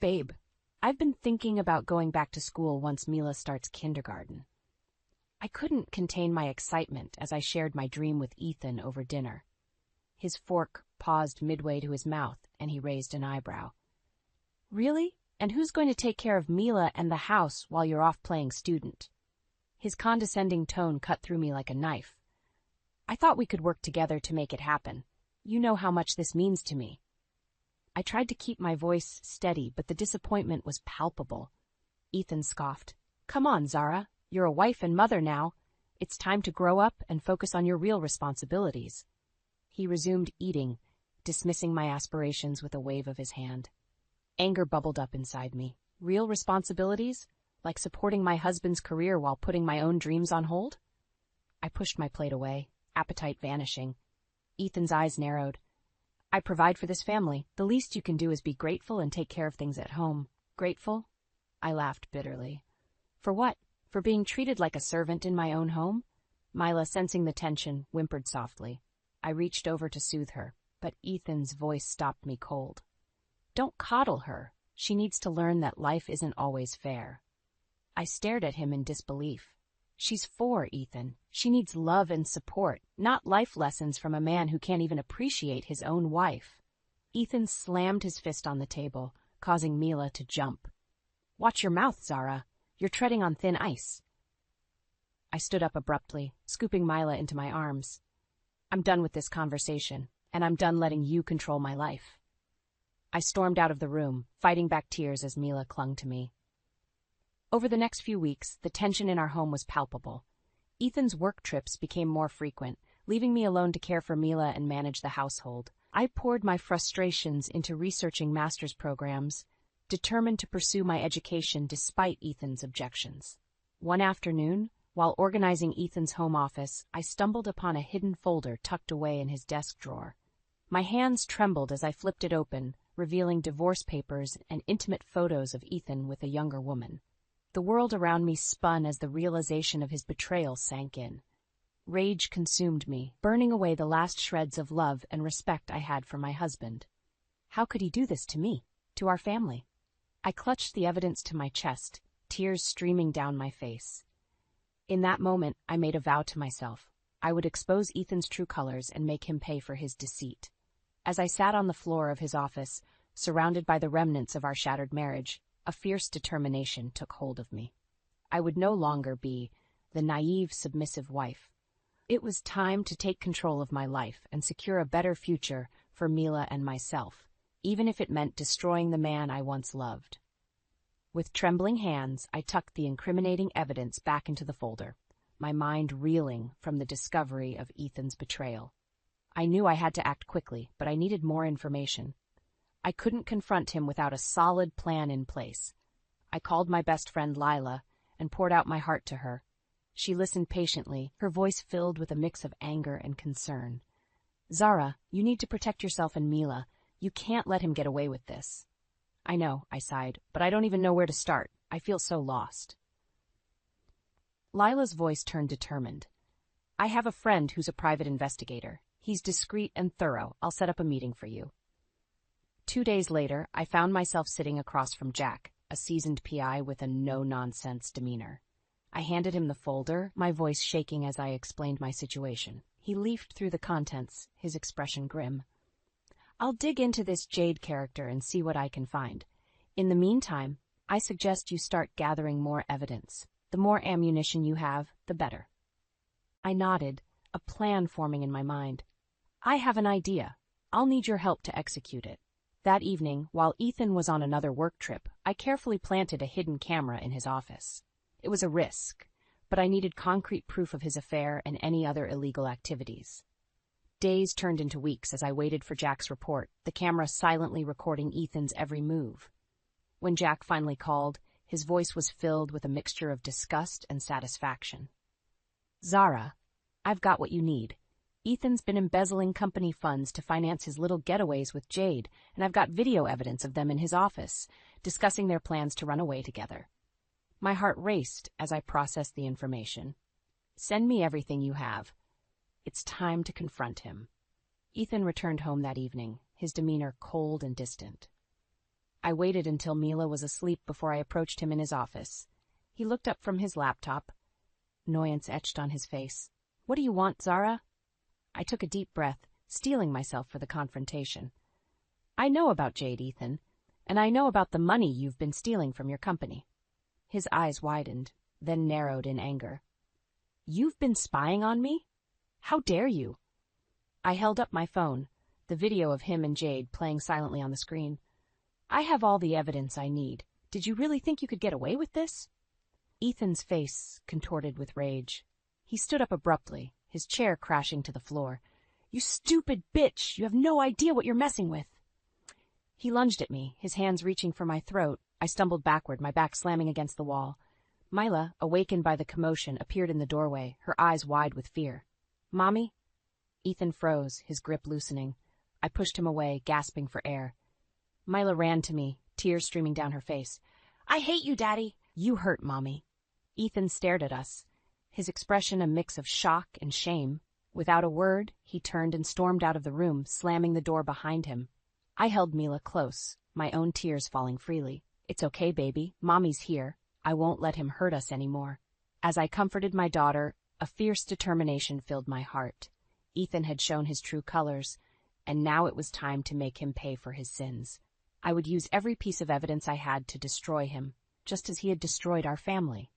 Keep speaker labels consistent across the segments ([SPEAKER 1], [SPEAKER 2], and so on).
[SPEAKER 1] Babe, I've been thinking about going back to school once Mila starts kindergarten. I couldn't contain my excitement as I shared my dream with Ethan over dinner. His fork paused midway to his mouth, and he raised an eyebrow. Really? And who's going to take care of Mila and the house while you're off playing student? His condescending tone cut through me like a knife. I thought we could work together to make it happen. You know how much this means to me. I tried to keep my voice steady, but the disappointment was palpable. Ethan scoffed. Come on, Zara. You're a wife and mother now. It's time to grow up and focus on your real responsibilities. He resumed eating, dismissing my aspirations with a wave of his hand. Anger bubbled up inside me. Real responsibilities? Like supporting my husband's career while putting my own dreams on hold? I pushed my plate away, appetite vanishing. Ethan's eyes narrowed. I provide for this family. The least you can do is be grateful and take care of things at home. Grateful? I laughed bitterly. For what? For being treated like a servant in my own home? Mila, sensing the tension, whimpered softly. I reached over to soothe her, but Ethan's voice stopped me cold. Don't coddle her. She needs to learn that life isn't always fair. I stared at him in disbelief. She's 4, Ethan. She needs love and support, not life lessons from a man who can't even appreciate his own wife. Ethan slammed his fist on the table, causing Mila to jump. Watch your mouth, Zara. You're treading on thin ice. I stood up abruptly, scooping Mila into my arms. I'm done with this conversation, and I'm done letting you control my life. I stormed out of the room, fighting back tears as Mila clung to me. Over the next few weeks, the tension in our home was palpable. Ethan's work trips became more frequent, leaving me alone to care for Mila and manage the household. I poured my frustrations into researching master's programs, determined to pursue my education despite Ethan's objections. One afternoon, while organizing Ethan's home office, I stumbled upon a hidden folder tucked away in his desk drawer. My hands trembled as I flipped it open, revealing divorce papers and intimate photos of Ethan with a younger woman. The world around me spun as the realization of his betrayal sank in. Rage consumed me, burning away the last shreds of love and respect I had for my husband. How could he do this to me, to our family? I clutched the evidence to my chest, tears streaming down my face. In that moment, I made a vow to myself. I would expose Ethan's true colors and make him pay for his deceit. As I sat on the floor of his office, surrounded by the remnants of our shattered marriage, a fierce determination took hold of me. I would no longer be the naive, submissive wife. It was time to take control of my life and secure a better future for Mila and myself, even if it meant destroying the man I once loved. With trembling hands, I tucked the incriminating evidence back into the folder, my mind reeling from the discovery of Ethan's betrayal. I knew I had to act quickly, but I needed more information. I couldn't confront him without a solid plan in place. I called my best friend Lila and poured out my heart to her. She listened patiently, her voice filled with a mix of anger and concern. Zara, you need to protect yourself and Mila. You can't let him get away with this. I know, I sighed, but I don't even know where to start. I feel so lost. Lila's voice turned determined. I have a friend who's a private investigator. He's discreet and thorough. I'll set up a meeting for you. 2 days later, I found myself sitting across from Jack, a seasoned PI with a no-nonsense demeanor. I handed him the folder, my voice shaking as I explained my situation. He leafed through the contents, his expression grim. I'll dig into this Jade character and see what I can find. In the meantime, I suggest you start gathering more evidence. The more ammunition you have, the better. I nodded, a plan forming in my mind. I have an idea. I'll need your help to execute it. That evening, while Ethan was on another work trip, I carefully planted a hidden camera in his office. It was a risk, but I needed concrete proof of his affair and any other illegal activities. Days turned into weeks as I waited for Jack's report, the camera silently recording Ethan's every move. When Jack finally called, his voice was filled with a mixture of disgust and satisfaction. Zara, I've got what you need. Ethan's been embezzling company funds to finance his little getaways with Jade, and I've got video evidence of them in his office, discussing their plans to run away together. My heart raced as I processed the information. Send me everything you have. It's time to confront him. Ethan returned home that evening, his demeanor cold and distant. I waited until Mila was asleep before I approached him in his office. He looked up from his laptop. Annoyance etched on his face. "What do you want, Zara?" I took a deep breath, steeling myself for the confrontation. "I know about Jade, Ethan, and I know about the money you've been stealing from your company." His eyes widened, then narrowed in anger. "You've been spying on me? How dare you?" I held up my phone, the video of him and Jade playing silently on the screen. "I have all the evidence I need. Did you really think you could get away with this?" Ethan's face contorted with rage. He stood up abruptly, his chair crashing to the floor. "You stupid bitch! You have no idea what you're messing with!" He lunged at me, his hands reaching for my throat. I stumbled backward, my back slamming against the wall. Mila, awakened by the commotion, appeared in the doorway, her eyes wide with fear. "Mommy?" Ethan froze, his grip loosening. I pushed him away, gasping for air. Mila ran to me, tears streaming down her face. "I hate you, Daddy!" "You hurt Mommy." Ethan stared at us, his expression a mix of shock and shame. Without a word, he turned and stormed out of the room, slamming the door behind him. I held Mila close, my own tears falling freely. "It's okay, baby. Mommy's here. I won't let him hurt us anymore." As I comforted my daughter, a fierce determination filled my heart. Ethan had shown his true colors, and now it was time to make him pay for his sins. I would use every piece of evidence I had to destroy him, just as he had destroyed our family.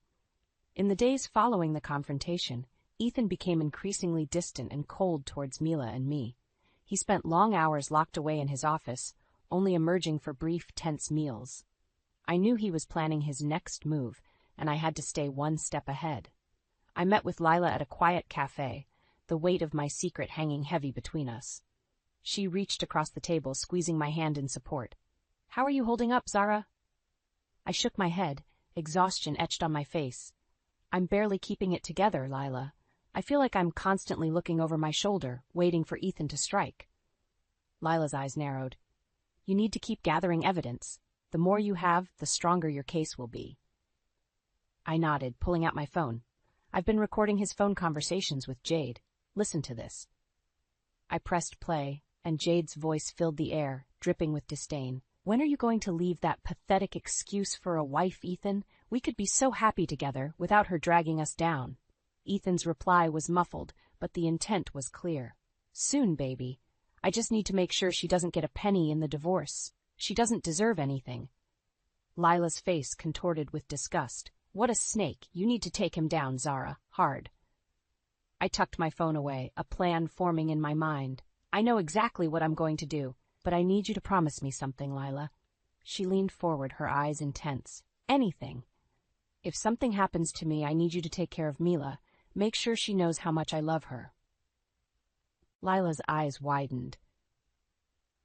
[SPEAKER 1] In the days following the confrontation, Ethan became increasingly distant and cold towards Mila and me. He spent long hours locked away in his office, only emerging for brief, tense meals. I knew he was planning his next move, and I had to stay one step ahead. I met with Lila at a quiet cafe, the weight of my secret hanging heavy between us. She reached across the table, squeezing my hand in support. "How are you holding up, Zara?" I shook my head, exhaustion etched on my face. "I'm barely keeping it together, Lila. I feel like I'm constantly looking over my shoulder, waiting for Ethan to strike." Lila's eyes narrowed. "You need to keep gathering evidence. The more you have, the stronger your case will be." I nodded, pulling out my phone. "I've been recording his phone conversations with Jade. Listen to this." I pressed play, and Jade's voice filled the air, dripping with disdain. "When are you going to leave that pathetic excuse for a wife, Ethan? We could be so happy together, without her dragging us down." Ethan's reply was muffled, but the intent was clear. "Soon, baby. I just need to make sure she doesn't get a penny in the divorce. She doesn't deserve anything." Lila's face contorted with disgust. "What a snake. You need to take him down, Zara. Hard." I tucked my phone away, a plan forming in my mind. "I know exactly what I'm going to do, but I need you to promise me something, Lila." She leaned forward, her eyes intense. "Anything. If something happens to me, I need you to take care of Mila. Make sure she knows how much I love her." Lila's eyes widened.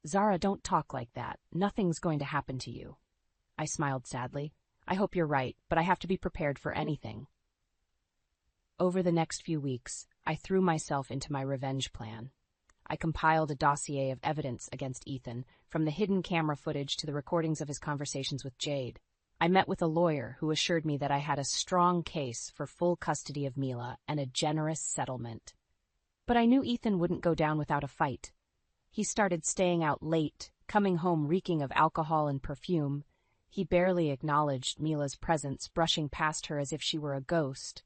[SPEAKER 1] "Zara, don't talk like that. Nothing's going to happen to you." I smiled sadly. "I hope you're right, but I have to be prepared for anything." Over the next few weeks, I threw myself into my revenge plan. I compiled a dossier of evidence against Ethan, from the hidden camera footage to the recordings of his conversations with Jade. I met with a lawyer who assured me that I had a strong case for full custody of Mila and a generous settlement. But I knew Ethan wouldn't go down without a fight. He started staying out late, coming home reeking of alcohol and perfume. He barely acknowledged Mila's presence, brushing past her as if she were a ghost.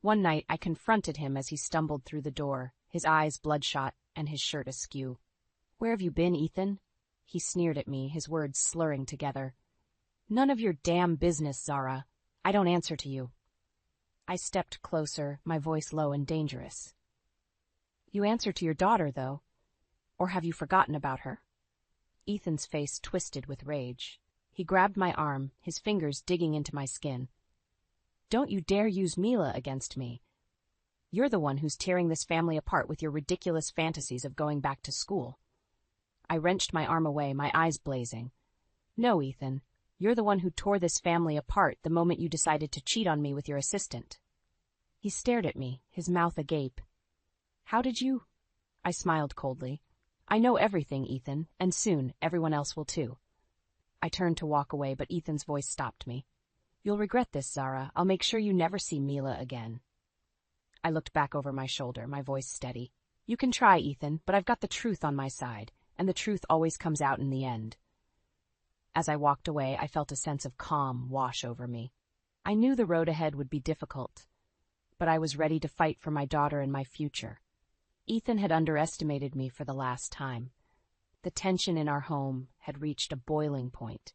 [SPEAKER 1] One night I confronted him as he stumbled through the door, his eyes bloodshot and his shirt askew. "Where have you been, Ethan?" He sneered at me, his words slurring together. "None of your damn business, Zara. I don't answer to you." I stepped closer, my voice low and dangerous. "You answer to your daughter, though. Or have you forgotten about her?" Ethan's face twisted with rage. He grabbed my arm, his fingers digging into my skin. "Don't you dare use Mila against me. You're the one who's tearing this family apart with your ridiculous fantasies of going back to school." I wrenched my arm away, my eyes blazing. "No, Ethan. You're the one who tore this family apart the moment you decided to cheat on me with your assistant." He stared at me, his mouth agape. "How did you—" I smiled coldly. "I know everything, Ethan, and soon everyone else will too." I turned to walk away, but Ethan's voice stopped me. "You'll regret this, Zara. I'll make sure you never see Mila again." I looked back over my shoulder, my voice steady. "You can try, Ethan, but I've got the truth on my side, and the truth always comes out in the end." As I walked away, I felt a sense of calm wash over me. I knew the road ahead would be difficult, but I was ready to fight for my daughter and my future. Ethan had underestimated me for the last time. The tension in our home had reached a boiling point.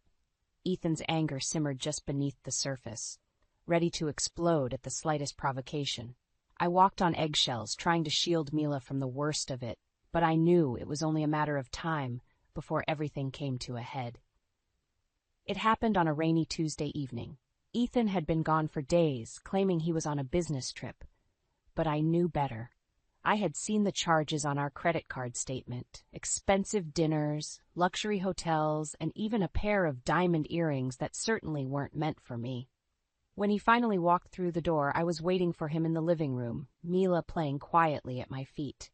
[SPEAKER 1] Ethan's anger simmered just beneath the surface, ready to explode at the slightest provocation. I walked on eggshells, trying to shield Mila from the worst of it, but I knew it was only a matter of time before everything came to a head. It happened on a rainy Tuesday evening. Ethan had been gone for days, claiming he was on a business trip. But I knew better. I had seen the charges on our credit card statement: expensive dinners, luxury hotels, and even a pair of diamond earrings that certainly weren't meant for me. When he finally walked through the door, I was waiting for him in the living room, Mila playing quietly at my feet.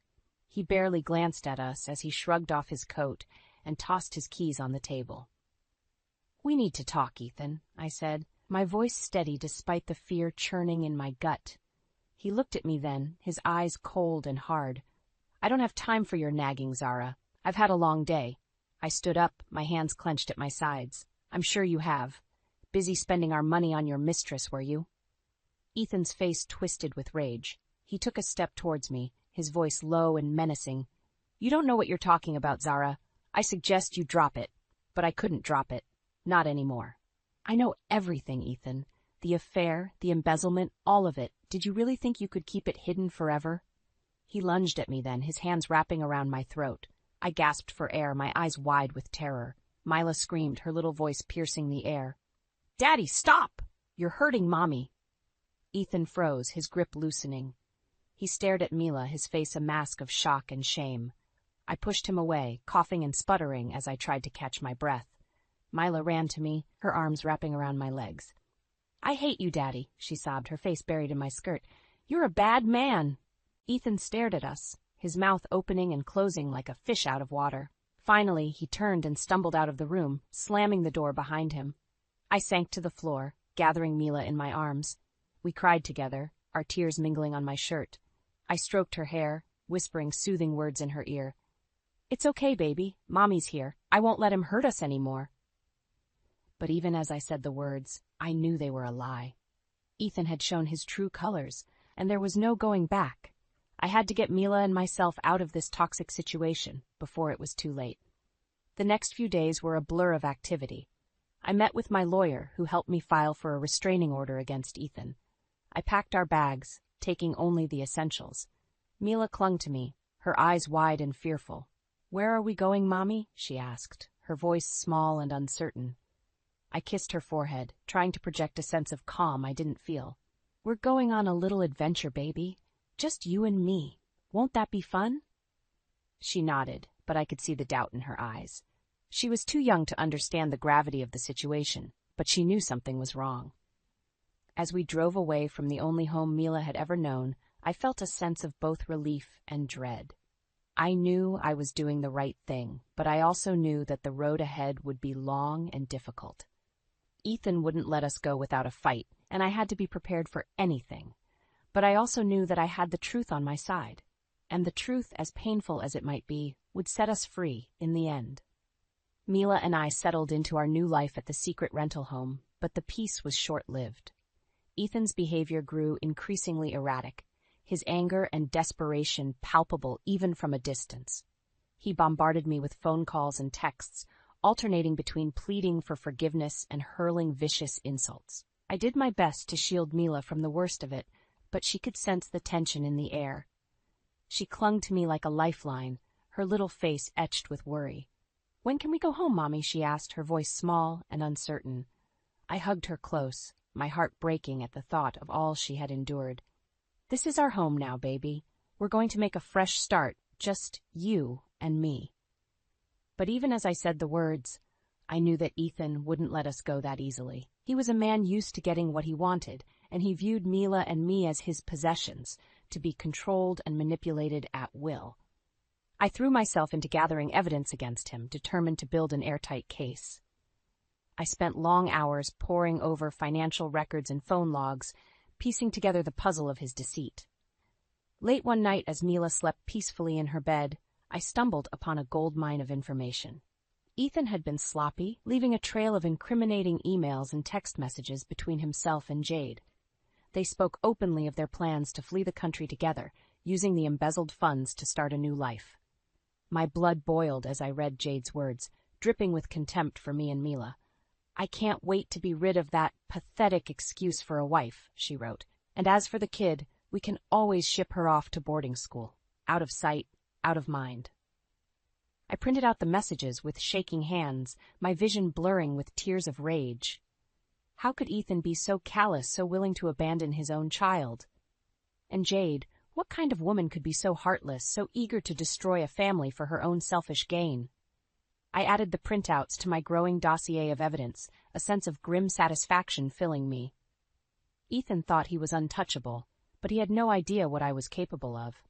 [SPEAKER 1] He barely glanced at us as he shrugged off his coat and tossed his keys on the table. "We need to talk, Ethan," I said, my voice steady despite the fear churning in my gut. He looked at me then, his eyes cold and hard. "I don't have time for your nagging, Zara. I've had a long day." I stood up, my hands clenched at my sides. "I'm sure you have. Busy spending our money on your mistress, were you?" Ethan's face twisted with rage. He took a step towards me, his voice low and menacing. "You don't know what you're talking about, Zara. I suggest you drop it." But I couldn't drop it. Not anymore. "I know everything, Ethan. The affair, the embezzlement, all of it. Did you really think you could keep it hidden forever?" He lunged at me then, his hands wrapping around my throat. I gasped for air, my eyes wide with terror. Mila screamed, her little voice piercing the air. "Daddy, stop! You're hurting Mommy." Ethan froze, his grip loosening. He stared at Mila, his face a mask of shock and shame. I pushed him away, coughing and sputtering as I tried to catch my breath. Mila ran to me, her arms wrapping around my legs. "I hate you, Daddy," she sobbed, her face buried in my skirt. "You're a bad man." Ethan stared at us, his mouth opening and closing like a fish out of water. Finally, he turned and stumbled out of the room, slamming the door behind him. I sank to the floor, gathering Mila in my arms. We cried together, our tears mingling on my shirt. I stroked her hair, whispering soothing words in her ear. "It's okay, baby. Mommy's here. I won't let him hurt us anymore." But even as I said the words, I knew they were a lie. Ethan had shown his true colors, and there was no going back. I had to get Mila and myself out of this toxic situation before it was too late. The next few days were a blur of activity. I met with my lawyer, who helped me file for a restraining order against Ethan. I packed our bags, taking only the essentials. Mila clung to me, her eyes wide and fearful. "Where are we going, Mommy?" she asked, her voice small and uncertain. I kissed her forehead, trying to project a sense of calm I didn't feel. "We're going on a little adventure, baby. Just you and me. Won't that be fun?" She nodded, but I could see the doubt in her eyes. She was too young to understand the gravity of the situation, but she knew something was wrong. As we drove away from the only home Mila had ever known, I felt a sense of both relief and dread. I knew I was doing the right thing, but I also knew that the road ahead would be long and difficult. Ethan wouldn't let us go without a fight, and I had to be prepared for anything. But I also knew that I had the truth on my side, and the truth, as painful as it might be, would set us free in the end. Mila and I settled into our new life at the secret rental home, but the peace was short-lived. Ethan's behavior grew increasingly erratic, his anger and desperation palpable even from a distance. He bombarded me with phone calls and texts, alternating between pleading for forgiveness and hurling vicious insults. I did my best to shield Mila from the worst of it, but she could sense the tension in the air. She clung to me like a lifeline, her little face etched with worry. "When can we go home, Mommy?" she asked, her voice small and uncertain. I hugged her close, my heart breaking at the thought of all she had endured. "This is our home now, baby. We're going to make a fresh start, just you and me." But even as I said the words, I knew that Ethan wouldn't let us go that easily. He was a man used to getting what he wanted, and he viewed Mila and me as his possessions, to be controlled and manipulated at will. I threw myself into gathering evidence against him, determined to build an airtight case. I spent long hours poring over financial records and phone logs, piecing together the puzzle of his deceit. Late one night, as Mila slept peacefully in her bed, I stumbled upon a goldmine of information. Ethan had been sloppy, leaving a trail of incriminating emails and text messages between himself and Jade. They spoke openly of their plans to flee the country together, using the embezzled funds to start a new life. My blood boiled as I read Jade's words, dripping with contempt for me and Mila. "I can't wait to be rid of that pathetic excuse for a wife," she wrote. "And as for the kid, we can always ship her off to boarding school. Out of sight, out of mind." I printed out the messages with shaking hands, my vision blurring with tears of rage. How could Ethan be so callous, so willing to abandon his own child? And Jade, what kind of woman could be so heartless, so eager to destroy a family for her own selfish gain? I added the printouts to my growing dossier of evidence, a sense of grim satisfaction filling me. Ethan thought he was untouchable, but he had no idea what I was capable of.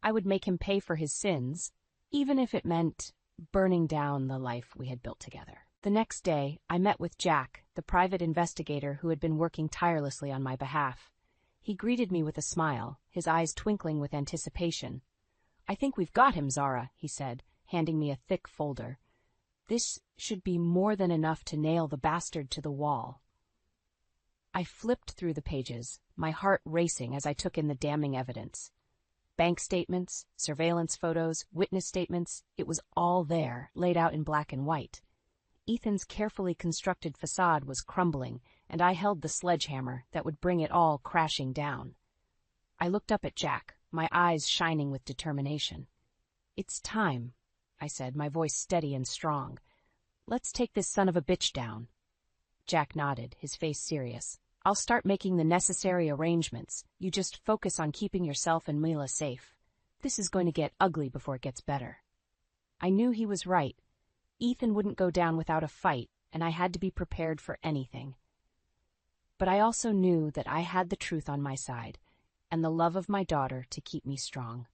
[SPEAKER 1] I would make him pay for his sins, even if it meant burning down the life we had built together. The next day, I met with Jack, the private investigator who had been working tirelessly on my behalf. He greeted me with a smile, his eyes twinkling with anticipation. "I think we've got him, Zara," he said, handing me a thick folder. "This should be more than enough to nail the bastard to the wall." I flipped through the pages, my heart racing as I took in the damning evidence. Bank statements, surveillance photos, witness statements, it was all there, laid out in black and white. Ethan's carefully constructed facade was crumbling, and I held the sledgehammer that would bring it all crashing down. I looked up at Jack, my eyes shining with determination. "It's time," I said, my voice steady and strong. "Let's take this son of a bitch down." Jack nodded, his face serious. "I'll start making the necessary arrangements. You just focus on keeping yourself and Mila safe. This is going to get ugly before it gets better." I knew he was right. Ethan wouldn't go down without a fight, and I had to be prepared for anything. But I also knew that I had the truth on my side, and the love of my daughter to keep me strong.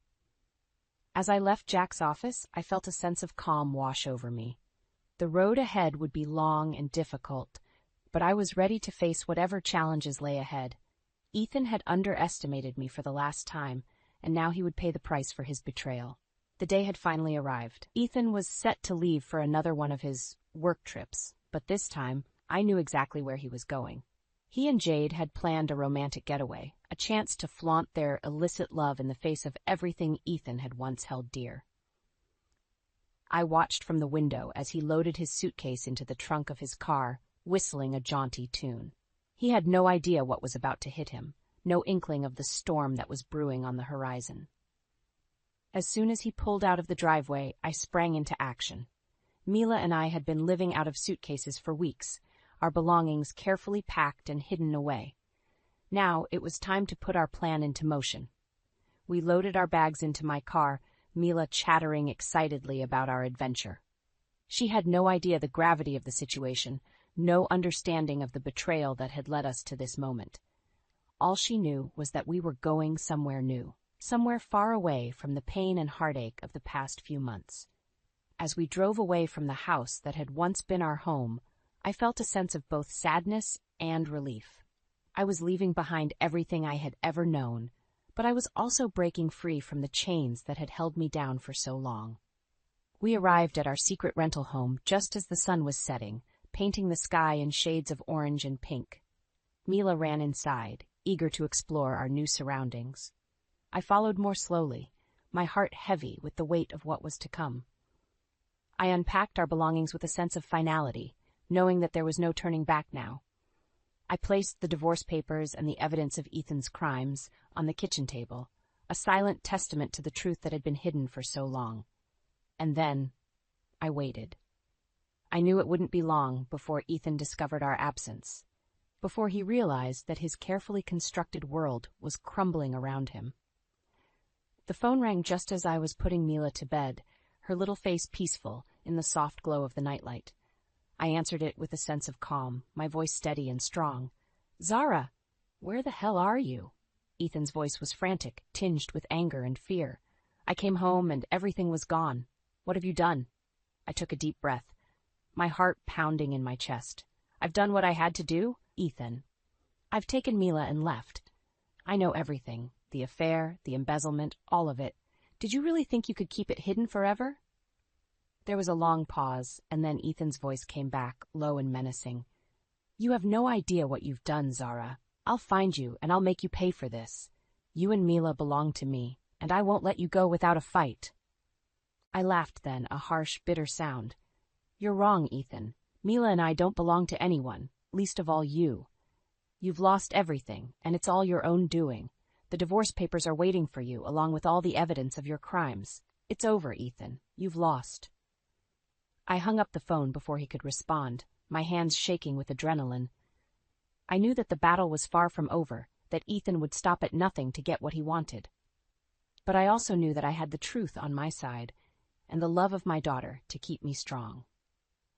[SPEAKER 1] As I left Jack's office, I felt a sense of calm wash over me. The road ahead would be long and difficult, but I was ready to face whatever challenges lay ahead. Ethan had underestimated me for the last time, and now he would pay the price for his betrayal. The day had finally arrived. Ethan was set to leave for another one of his work trips, but this time I knew exactly where he was going. He and Jade had planned a romantic getaway, a chance to flaunt their illicit love in the face of everything Ethan had once held dear. I watched from the window as he loaded his suitcase into the trunk of his car, whistling a jaunty tune. He had no idea what was about to hit him, no inkling of the storm that was brewing on the horizon. As soon as he pulled out of the driveway, I sprang into action. Mila and I had been living out of suitcases for weeks, our belongings carefully packed and hidden away. Now it was time to put our plan into motion. We loaded our bags into my car, Mila chattering excitedly about our adventure. She had no idea the gravity of the situation, no understanding of the betrayal that had led us to this moment. All she knew was that we were going somewhere new, somewhere far away from the pain and heartache of the past few months. As we drove away from the house that had once been our home, I felt a sense of both sadness and relief. I was leaving behind everything I had ever known, but I was also breaking free from the chains that had held me down for so long. We arrived at our secret rental home just as the sun was setting, painting the sky in shades of orange and pink. Mila ran inside, eager to explore our new surroundings. I followed more slowly, my heart heavy with the weight of what was to come. I unpacked our belongings with a sense of finality, knowing that there was no turning back now. I placed the divorce papers and the evidence of Ethan's crimes on the kitchen table, a silent testament to the truth that had been hidden for so long. And then, I waited. I knew it wouldn't be long before Ethan discovered our absence, before he realized that his carefully constructed world was crumbling around him. The phone rang just as I was putting Mila to bed, her little face peaceful in the soft glow of the nightlight. I answered it with a sense of calm, my voice steady and strong. "Zara, where the hell are you?" Ethan's voice was frantic, tinged with anger and fear. "I came home and everything was gone. What have you done?" I took a deep breath, my heart pounding in my chest. "I've done what I had to do, Ethan. I've taken Mila and left. I know everything, the affair, the embezzlement, all of it. Did you really think you could keep it hidden forever?" There was a long pause, and then Ethan's voice came back, low and menacing. You have no idea what you've done, Zara. I'll find you, and I'll make you pay for this. You and Mila belong to me, and I won't let you go without a fight. I laughed then, a harsh, bitter sound. You're wrong, Ethan. Mila and I don't belong to anyone, least of all you. You've lost everything, and it's all your own doing. The divorce papers are waiting for you, along with all the evidence of your crimes. It's over, Ethan. You've lost. I hung up the phone before he could respond, my hands shaking with adrenaline. I knew that the battle was far from over, that Ethan would stop at nothing to get what he wanted. But I also knew that I had the truth on my side, and the love of my daughter to keep me strong.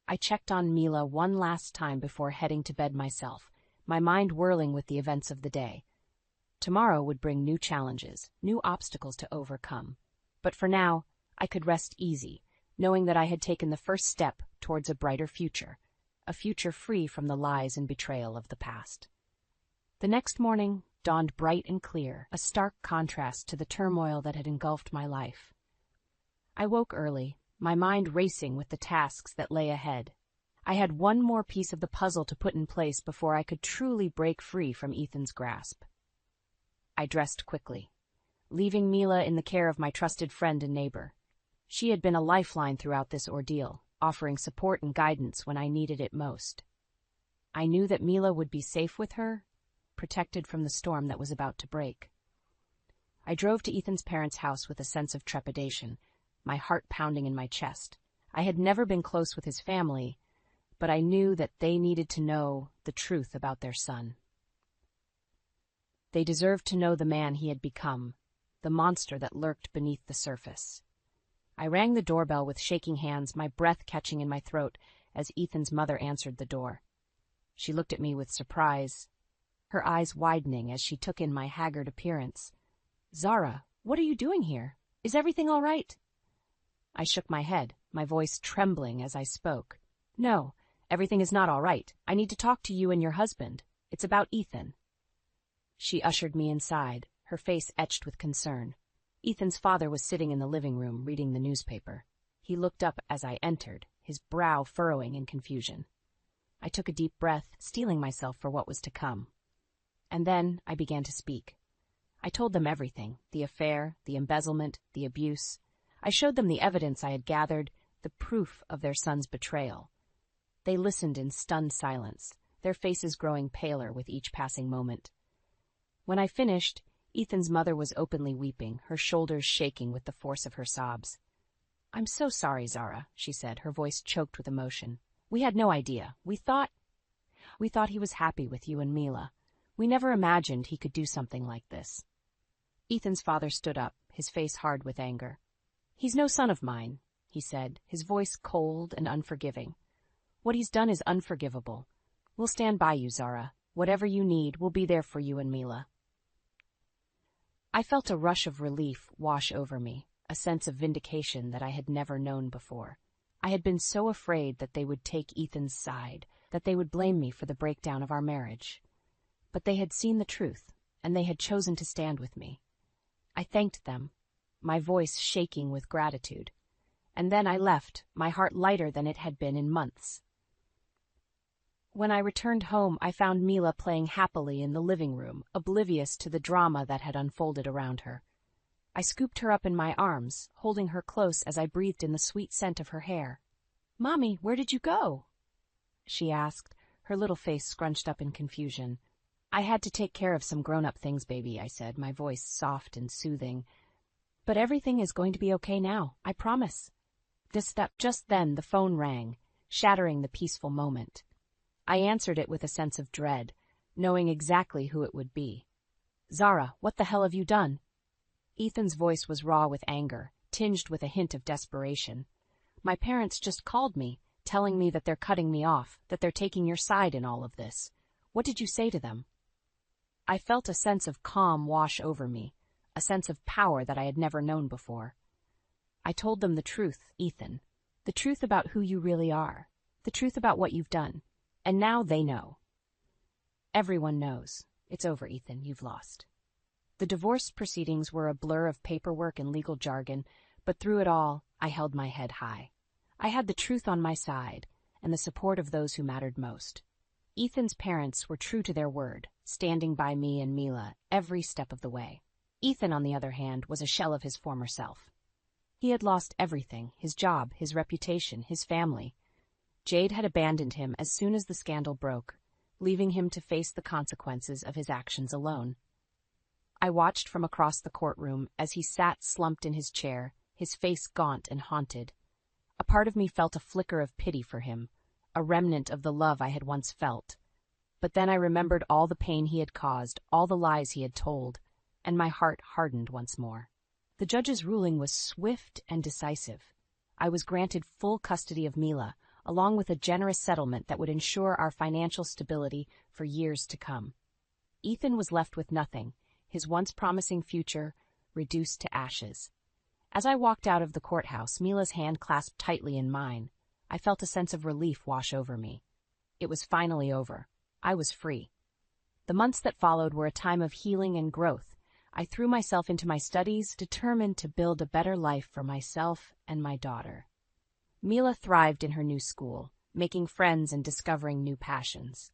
[SPEAKER 1] I checked on Mila one last time before heading to bed myself, my mind whirling with the events of the day. Tomorrow would bring new challenges, new obstacles to overcome. But for now, I could rest easy, knowing that I had taken the first step towards a brighter future, a future free from the lies and betrayal of the past. The next morning dawned bright and clear, a stark contrast to the turmoil that had engulfed my life. I woke early, my mind racing with the tasks that lay ahead. I had one more piece of the puzzle to put in place before I could truly break free from Ethan's grasp. I dressed quickly, leaving Mila in the care of my trusted friend and neighbor. She had been a lifeline throughout this ordeal, offering support and guidance when I needed it most. I knew that Mila would be safe with her, protected from the storm that was about to break. I drove to Ethan's parents' house with a sense of trepidation, my heart pounding in my chest. I had never been close with his family, but I knew that they needed to know the truth about their son. They deserved to know the man he had become, the monster that lurked beneath the surface. I rang the doorbell with shaking hands, my breath catching in my throat as Ethan's mother answered the door. She looked at me with surprise, her eyes widening as she took in my haggard appearance. "Zara, what are you doing here? Is everything all right?" I shook my head, my voice trembling as I spoke. "No, everything is not all right. I need to talk to you and your husband. It's about Ethan." She ushered me inside, her face etched with concern. Ethan's father was sitting in the living room, reading the newspaper. He looked up as I entered, his brow furrowing in confusion. I took a deep breath, steeling myself for what was to come. And then I began to speak. I told them everything, the affair, the embezzlement, the abuse. I showed them the evidence I had gathered, the proof of their son's betrayal. They listened in stunned silence, their faces growing paler with each passing moment. When I finished, Ethan's mother was openly weeping, her shoulders shaking with the force of her sobs. "I'm so sorry, Zara," she said, her voice choked with emotion. "We had no idea. We thought he was happy with you and Mila. We never imagined he could do something like this." Ethan's father stood up, his face hard with anger. "He's no son of mine," he said, his voice cold and unforgiving. "What he's done is unforgivable. We'll stand by you, Zara. Whatever you need, we'll be there for you and Mila." I felt a rush of relief wash over me, a sense of vindication that I had never known before. I had been so afraid that they would take Ethan's side, that they would blame me for the breakdown of our marriage. But they had seen the truth, and they had chosen to stand with me. I thanked them, my voice shaking with gratitude. And then I left, my heart lighter than it had been in months. When I returned home, I found Mila playing happily in the living room, oblivious to the drama that had unfolded around her. I scooped her up in my arms, holding her close as I breathed in the sweet scent of her hair. "Mommy, where did you go?" she asked, her little face scrunched up in confusion. "I had to take care of some grown-up things, baby," I said, my voice soft and soothing. "But everything is going to be okay now, I promise." Just then the phone rang, shattering the peaceful moment. I answered it with a sense of dread, knowing exactly who it would be. "Zara, what the hell have you done?" Ethan's voice was raw with anger, tinged with a hint of desperation. "My parents just called me, telling me that they're cutting me off, that they're taking your side in all of this. What did you say to them?" I felt a sense of calm wash over me, a sense of power that I had never known before. I told them the truth, Ethan, the truth about who you really are, the truth about what you've done. And now they know. Everyone knows. It's over, Ethan. You've lost. The divorce proceedings were a blur of paperwork and legal jargon, but through it all, I held my head high. I had the truth on my side and the support of those who mattered most. Ethan's parents were true to their word, standing by me and Mila every step of the way. Ethan, on the other hand, was a shell of his former self. He had lost everything: his job, his reputation, his family. Jade had abandoned him as soon as the scandal broke, leaving him to face the consequences of his actions alone. I watched from across the courtroom as he sat slumped in his chair, his face gaunt and haunted. A part of me felt a flicker of pity for him, a remnant of the love I had once felt. But then I remembered all the pain he had caused, all the lies he had told, and my heart hardened once more. The judge's ruling was swift and decisive. I was granted full custody of Mila, along with a generous settlement that would ensure our financial stability for years to come. Ethan was left with nothing, his once promising future reduced to ashes. As I walked out of the courthouse, Mila's hand clasped tightly in mine. I felt a sense of relief wash over me. It was finally over. I was free. The months that followed were a time of healing and growth. I threw myself into my studies, determined to build a better life for myself and my daughter. Mila thrived in her new school, making friends and discovering new passions.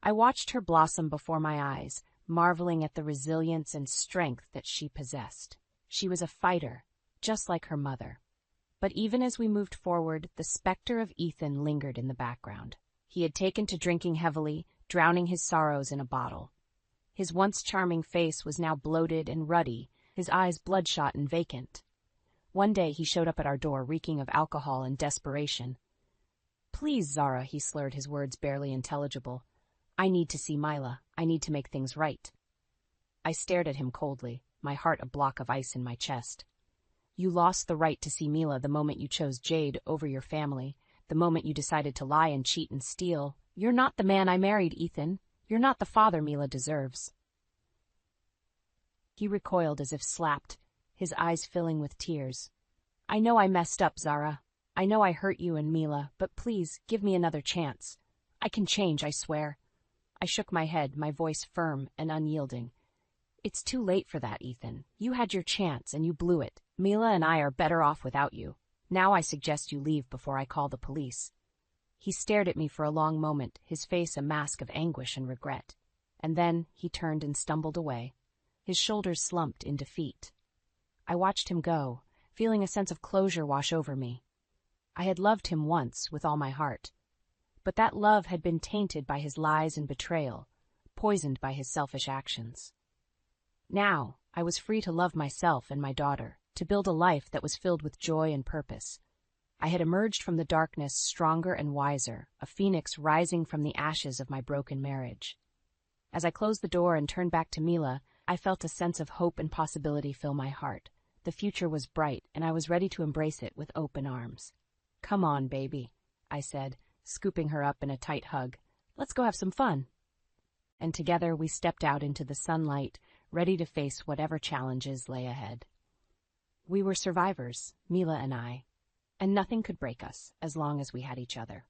[SPEAKER 1] I watched her blossom before my eyes, marveling at the resilience and strength that she possessed. She was a fighter, just like her mother. But even as we moved forward, the specter of Ethan lingered in the background. He had taken to drinking heavily, drowning his sorrows in a bottle. His once charming face was now bloated and ruddy, his eyes bloodshot and vacant. One day he showed up at our door, reeking of alcohol and desperation. "Please, Zara," he slurred, his words barely intelligible. "I need to see Mila. I need to make things right." I stared at him coldly, my heart a block of ice in my chest. "You lost the right to see Mila the moment you chose Jade over your family, the moment you decided to lie and cheat and steal. You're not the man I married, Ethan. You're not the father Mila deserves." He recoiled as if slapped, his eyes filling with tears. "I know I messed up, Zara. I know I hurt you and Mila, but please, give me another chance. I can change, I swear." I shook my head, my voice firm and unyielding. "It's too late for that, Ethan. You had your chance and you blew it. Mila and I are better off without you. Now I suggest you leave before I call the police." He stared at me for a long moment, his face a mask of anguish and regret. And then he turned and stumbled away. His shoulders slumped in defeat. I watched him go, feeling a sense of closure wash over me. I had loved him once with all my heart. But that love had been tainted by his lies and betrayal, poisoned by his selfish actions. Now I was free to love myself and my daughter, to build a life that was filled with joy and purpose. I had emerged from the darkness stronger and wiser, a phoenix rising from the ashes of my broken marriage. As I closed the door and turned back to Mila, I felt a sense of hope and possibility fill my heart. The future was bright, and I was ready to embrace it with open arms. "Come on, baby," I said, scooping her up in a tight hug. "Let's go have some fun." And together we stepped out into the sunlight, ready to face whatever challenges lay ahead. We were survivors, Mila and I, and nothing could break us as long as we had each other.